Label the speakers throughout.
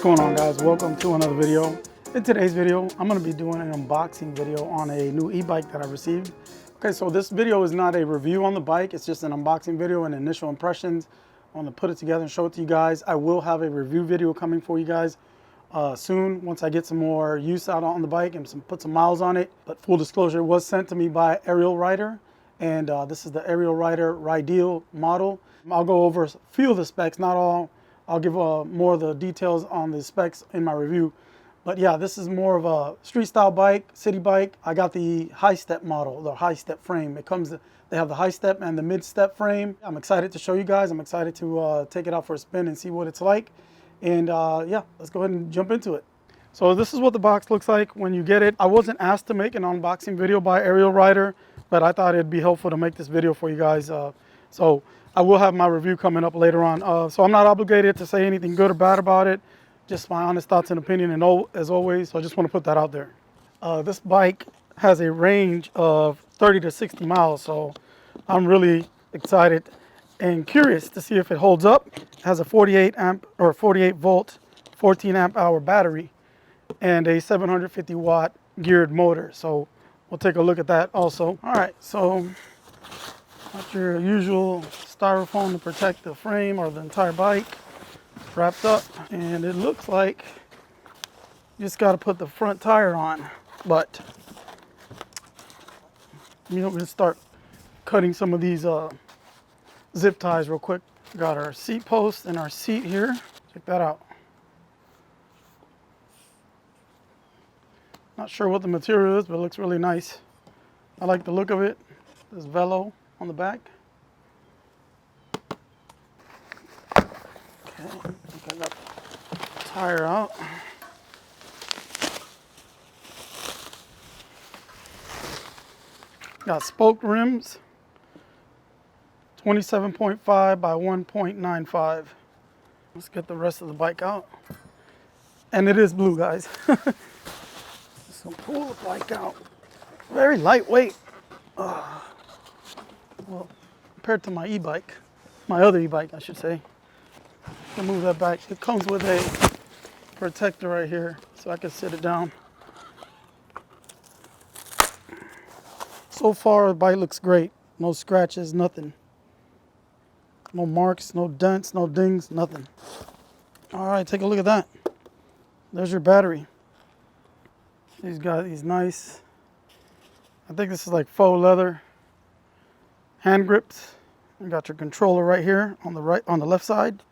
Speaker 1: What's going on, guys? Welcome to another video. In today's video, I'm going to be doing an unboxing video on a new e-bike that I received. Okay, so this video is not a review on the bike. It's just an unboxing video and initial impressions. I want to put it together and show it to you guys. I will have a review video coming for you guys soon once I get some more use out on the bike and put some miles on it. But full disclosure, it was sent to me by Ariel Rider, and this is the Ariel Rider Rideal model. I'll go over a few of the specs, not all. I'll give more of the details on the specs in my review. But yeah, this is more of a street style bike, city bike. I got the high step model, the high step frame. They have the high step and the mid step frame. I'm excited to show you guys. I'm excited to take it out for a spin and see what it's like. And yeah, let's go ahead and jump into it. So this is what the box looks like when you get it. I wasn't asked to make an unboxing video by Ariel Rider, but I thought it'd be helpful to make this video for you guys. So I will have my review coming up later on. So I'm not obligated to say anything good or bad about it. Just my honest thoughts and opinion, and as always, so I just want to put that out there. This bike has a range of 30 to 60 miles, so I'm really excited and curious to see if it holds up. It has a 48 volt, 14 amp hour battery and a 750 watt geared motor. So we'll take a look at that also. All right, so got your usual styrofoam to protect the frame or the entire bike wrapped up, and it looks like you just got to put the front tire on. But we're going to start cutting some of these zip ties real quick. Got our seat post and our seat here. Check that out. Not sure what the material is, but it looks really nice. I like the look of it. There's velo on the back. Okay, I think I got the tire out. Got spoked rims, 27.5 by 1.95. Let's get the rest of the bike out. And it is blue, guys. Just gonna pull the bike out. Very lightweight. Well, compared to my e-bike, my other e-bike, I should say. I'll move that back. It comes with a protector right here, so I can sit it down. So far, the bike looks great. No scratches, nothing. No marks, no dents, no dings, nothing. All right, take a look at that. There's your battery. These got these nice, I think this is like faux leather hand grips. You got your controller right here on the left side.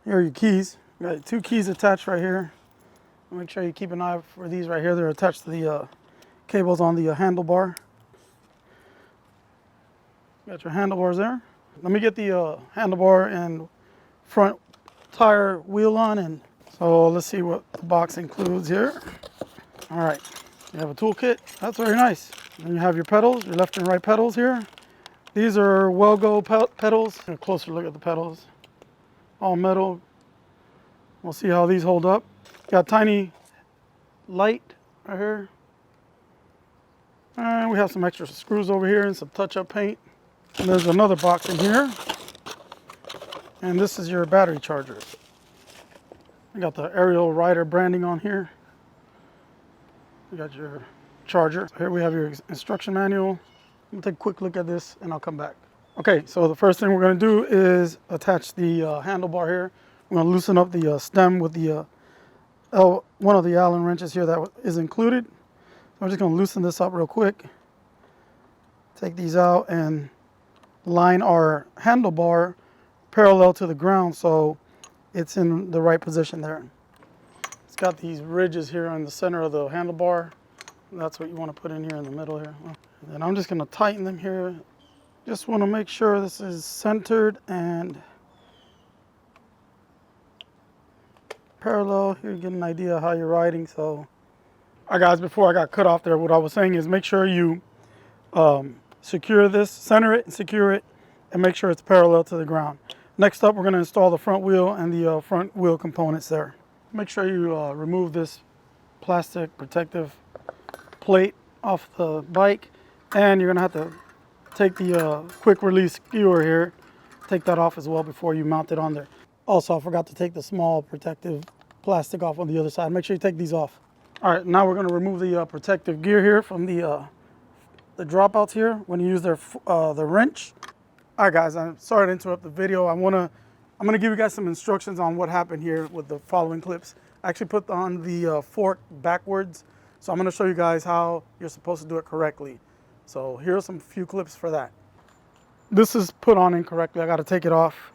Speaker 1: Here are your keys. You got 2 keys attached right here. Make sure you keep an eye for these right here. They're attached to the cables on the handlebar. Got your handlebars there. Let me get the handlebar and front tire wheel on, and so let's see what the box includes here. All right, you have a toolkit. That's very nice. Then you have your pedals, your left and right pedals here. These are Well-Go pedals. A closer look at the pedals. All metal. We'll see how these hold up. Got a tiny light right here. And we have some extra screws over here and some touch-up paint. And there's another box in here. And this is your battery charger. We got the Ariel Rider branding on here. You got your charger. So here we have your instruction manual. I'm gonna take a quick look at this and I'll come back. Okay, so the first thing we're gonna do is attach the handlebar here. We're gonna loosen up the stem with the one of the Allen wrenches here that is included. So I'm just gonna loosen this up real quick. Take these out and line our handlebar parallel to the ground so it's in the right position there. It's got these ridges here in the center of the handlebar. That's what you want to put in here in the middle here. And I'm just going to tighten them here. Just want to make sure this is centered and parallel. Here you get an idea of how you're riding. So, all right, guys, before I got cut off there, what I was saying is make sure you secure this, center it and secure it, and make sure it's parallel to the ground. Next up, we're going to install the front wheel and the front wheel components there. Make sure you remove this plastic protective plate off the bike, and you're going to have to take the quick release skewer here, take that off as well before you mount it on there. Also, I forgot to take the small protective plastic off on the other side. Make sure you take these off. All right, now we're gonna remove the protective gear here from the dropouts here when you use the wrench. All right, guys, I'm sorry to interrupt the video. I'm gonna give you guys some instructions on what happened here with the following clips. I actually put on the fork backwards, so I'm gonna show you guys how you're supposed to do it correctly. So here are some few clips for that. This is put on incorrectly. I gotta take it off.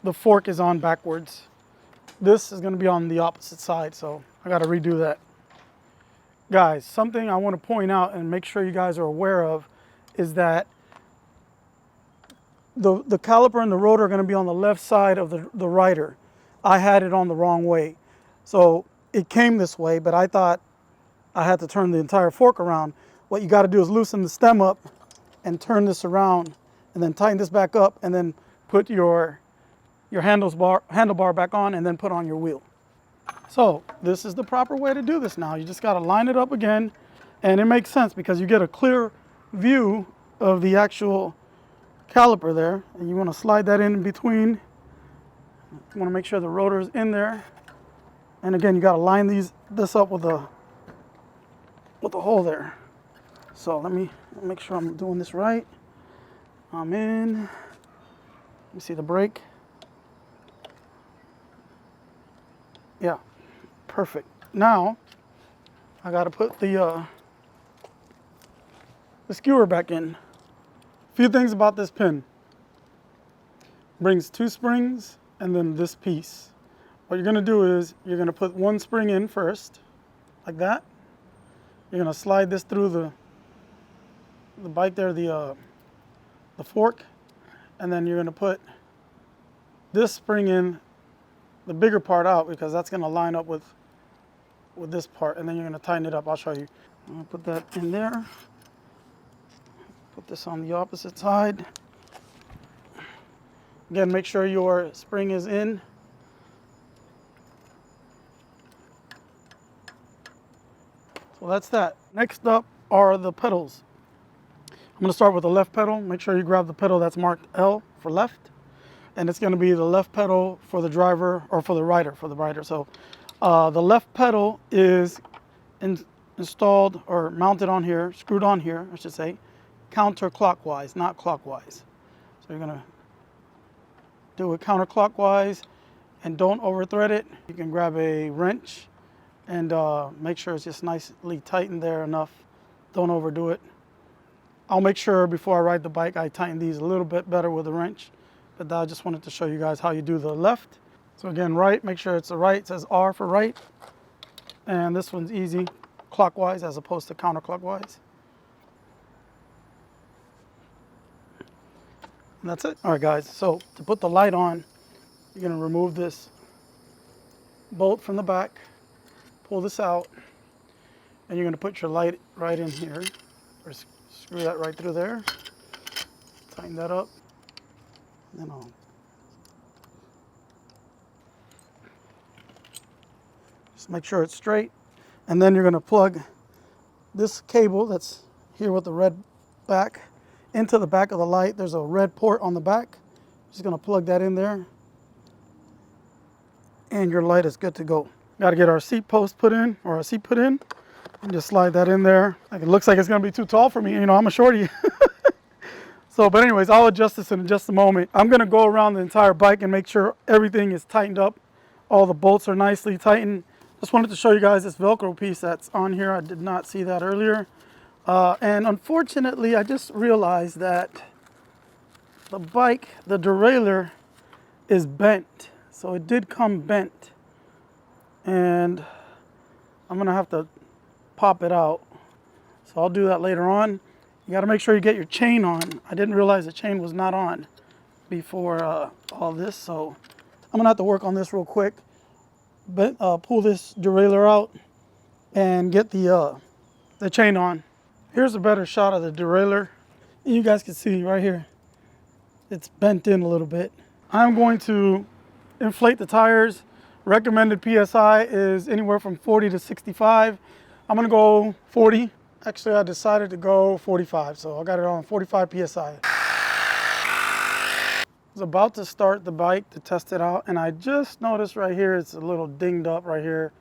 Speaker 1: The fork is on backwards. This is gonna be on the opposite side, so I gotta redo that. Guys, something I wanna point out and make sure you guys are aware of is that the caliper and the rotor are gonna be on the left side of the rider. I had it on the wrong way. So it came this way, but I thought I had to turn the entire fork around. What you gotta do is loosen the stem up and turn this around and then tighten this back up and then put your handlebar back on and then put on your wheel. So this is the proper way to do this now. You just got to line it up again, and it makes sense because you get a clear view of the actual caliper there, and you want to slide that in between. You want to make sure the rotor is in there, and again you got to line this up with a hole there. So let me make sure I'm doing this right. I'm in. Let me see the brake. Yeah, perfect. Now I got to put the skewer back in. A few things about this pin. Brings 2 springs and then this piece. What you're going to do is you're going to put 1 spring in first, like that. You're going to slide this through the bike there, the fork, and then you're going to put this spring in, the bigger part out, because that's going to line up with this part, and then you're going to tighten it up. I'll show you. I'm going to put that in there. Put this on the opposite side. Again, make sure your spring is in. So that's that. Next up are the pedals. I'm going to start with the left pedal. Make sure you grab the pedal that's marked L for left. And it's going to be the left pedal for the driver, or for the rider, So the left pedal is installed or mounted on here, screwed on here, I should say, counterclockwise, not clockwise. So you're going to do it counterclockwise and don't over thread it. You can grab a wrench and make sure it's just nicely tightened there enough. Don't overdo it. I'll make sure before I ride the bike I tighten these a little bit better with a wrench. But I just wanted to show you guys how you do the left. So again, right, make sure it's the right. It says R for right. And this one's easy, clockwise as opposed to counterclockwise. And that's it. All right, guys, so to put the light on, you're gonna remove this bolt from the back, pull this out, and you're gonna put your light right in here, or screw that right through there, tighten that up. Then I'll just make sure it's straight, and then you're going to plug this cable that's here with the red back into the back of the light. There's a red port on the back. Just going to plug that in there, and your light is good to go. Got to get our seat post put in, or our seat put in, and just slide that in there. Like, it looks like it's going to be too tall for me. You know, I'm a shorty. So, but anyways, I'll adjust this in just a moment. I'm going to go around the entire bike and make sure everything is tightened up. All the bolts are nicely tightened. Just wanted to show you guys this Velcro piece that's on here. I did not see that earlier. And unfortunately, I just realized that the bike, the derailleur, is bent. So it did come bent. And I'm going to have to pop it out. So I'll do that later on. You got to make sure you get your chain on. I didn't realize the chain was not on before all this, so I'm gonna have to work on this real quick. But pull this derailleur out and get the chain on. Here's a better shot of the derailleur. You guys can see right here, it's bent in a little bit. I'm going to inflate the tires. Recommended PSI is anywhere from 40 to 65. I'm gonna go 40. Actually, I decided to go 45, so I got it on 45 PSI. was about to start the bike to test it out, and I just noticed right here it's a little dinged up right here.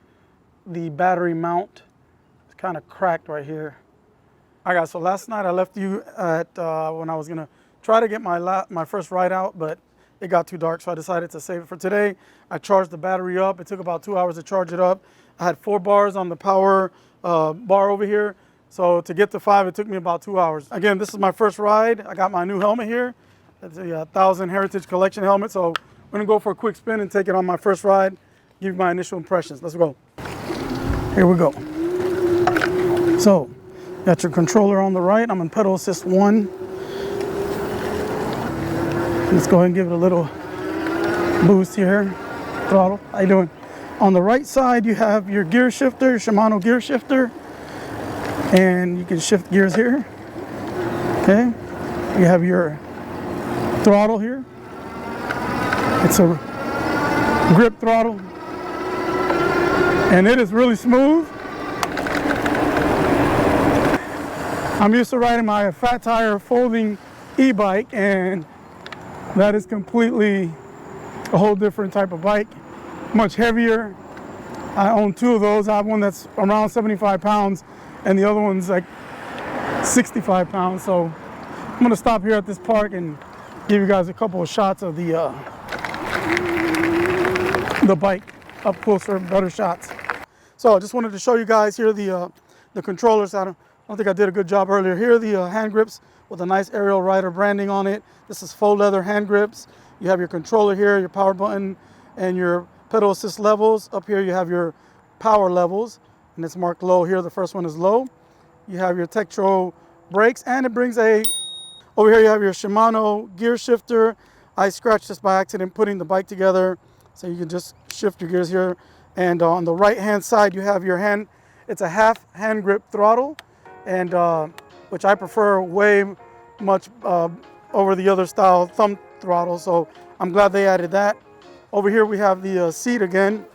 Speaker 1: The battery mount is kind of cracked right here. All right, so last night I left you at when I was gonna try to get my first ride out, but it got too dark, so I decided to save it for today. I charged the battery up. It took about 2 hours to charge it up. I had 4 bars on the power bar over here, so to get to 5, it took me about 2 hours. Again, this is my first ride. I got my new helmet here. It's a 1000 Heritage Collection helmet, so I'm gonna go for a quick spin and take it on my first ride, give you my initial impressions. Let's go. Here we go. So, got your controller on the right. I'm in pedal assist 1. Let's go ahead and give it a little boost here. Throttle, how you doing? On the right side, you have your gear shifter, Shimano gear shifter, and you can shift gears here. Okay, you have your throttle here. It's a grip throttle, and it is really smooth. I'm used to riding my fat tire folding e-bike, and that is completely a whole different type of bike, much heavier. I own 2 of those. I have one that's around 75 pounds and the other one's like 65 pounds. So I'm gonna stop here at this park and give you guys a couple of shots of the bike up closer, better shots. So I just wanted to show you guys here the controllers. I don't think I did a good job earlier. Here are the hand grips with a nice Ariel Rider branding on it. This is faux leather hand grips. You have your controller here, your power button, and your pedal assist levels. Up here you have your power levels, and it's marked low here. The first one is low. You have your Tektro brakes, and it brings over here you have your Shimano gear shifter. I scratched this by accident putting the bike together, so you can just shift your gears here. And on the right hand side you have your hand, it's a half hand grip throttle, and which I prefer way much over the other style thumb throttle, so I'm glad they added that. Over here we have the seat again,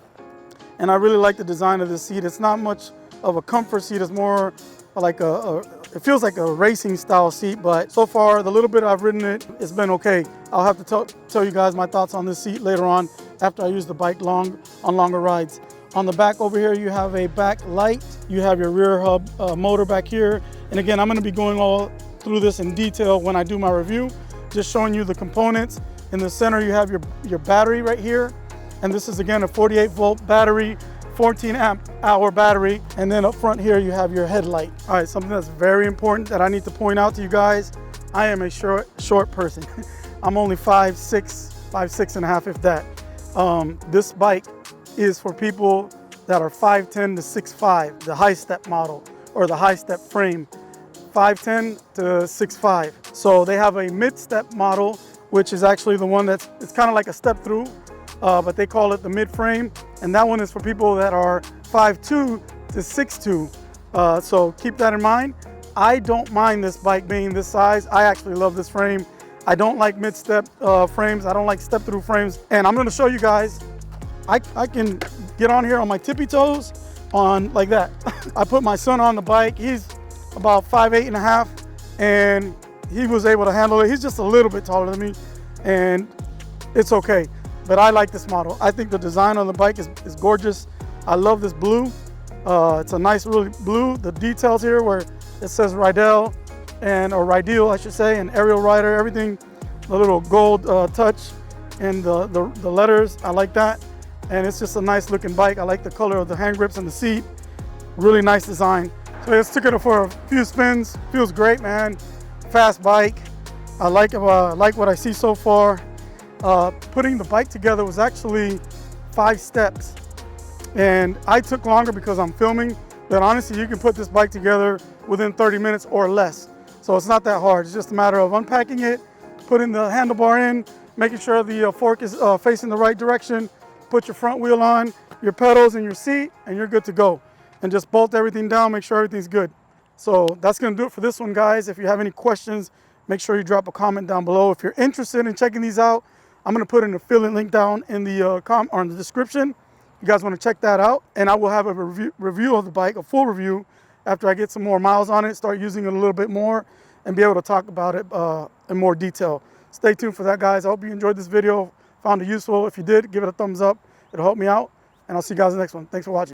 Speaker 1: and I really like the design of this seat. It's not much of a comfort seat, it's more like it feels like a racing style seat, but so far the little bit I've ridden it, it's been okay. I'll have to tell you guys my thoughts on this seat later on after I use the bike on longer rides. On the back over here you have a back light, you have your rear hub motor back here, and again I'm going to be going all through this in detail when I do my review, just showing you the components. In the center you have your battery right here, and this is again a 48 volt battery, 14 amp hour battery, and then up front here you have your headlight. All right, something that's very important that I need to point out to you guys, I am a short person. I'm only 5'6" and a half, if that. This bike is for people that are 5'10" to 6'5", the high step model or the high step frame, 5'10" to 6'5". So they have a mid step model, which is actually the one it's kind of like a step through, but they call it the mid frame, and that one is for people that are 5'2" to 6'2". So keep that in mind. I don't mind this bike being this size. I actually love this frame. I don't like mid step frames. I don't like step through frames, and I'm going to show you guys. I can get on here on my tippy toes on like that. I put my son on the bike. He's about 5'8" and a half, and he was able to handle it. He's just a little bit taller than me, and it's okay. But I like this model. I think the design on the bike is gorgeous. I love this blue. It's a nice, really blue. The details here where it says Rideal, or Rideal, I should say, and Ariel Rider, everything, the little gold touch and the letters, I like that. And it's just a nice looking bike. I like the color of the hand grips and the seat. Really nice design. So I just took it for a few spins. Feels great, man. Fast bike. I like what I see so far. Putting the bike together was actually 5 steps, and I took longer because I'm filming, but honestly you can put this bike together within 30 minutes or less. So it's not that hard. It's just a matter of unpacking it, putting the handlebar in, making sure the fork is facing the right direction, put your front wheel on, your pedals and your seat, and you're good to go. And just bolt everything down, make sure everything's good. So that's gonna do it for this one, guys. If you have any questions, make sure you drop a comment down below. If you're interested in checking these out, I'm gonna put an affiliate link down in the or in the description. You guys wanna check that out, and I will have a review of the bike, a full review, after I get some more miles on it, start using it a little bit more, and be able to talk about it in more detail. stay tuned for that, guys. I hope you enjoyed this video, found it useful. If you did, give it a thumbs up. It'll help me out, and I'll see you guys in the next one. Thanks for watching.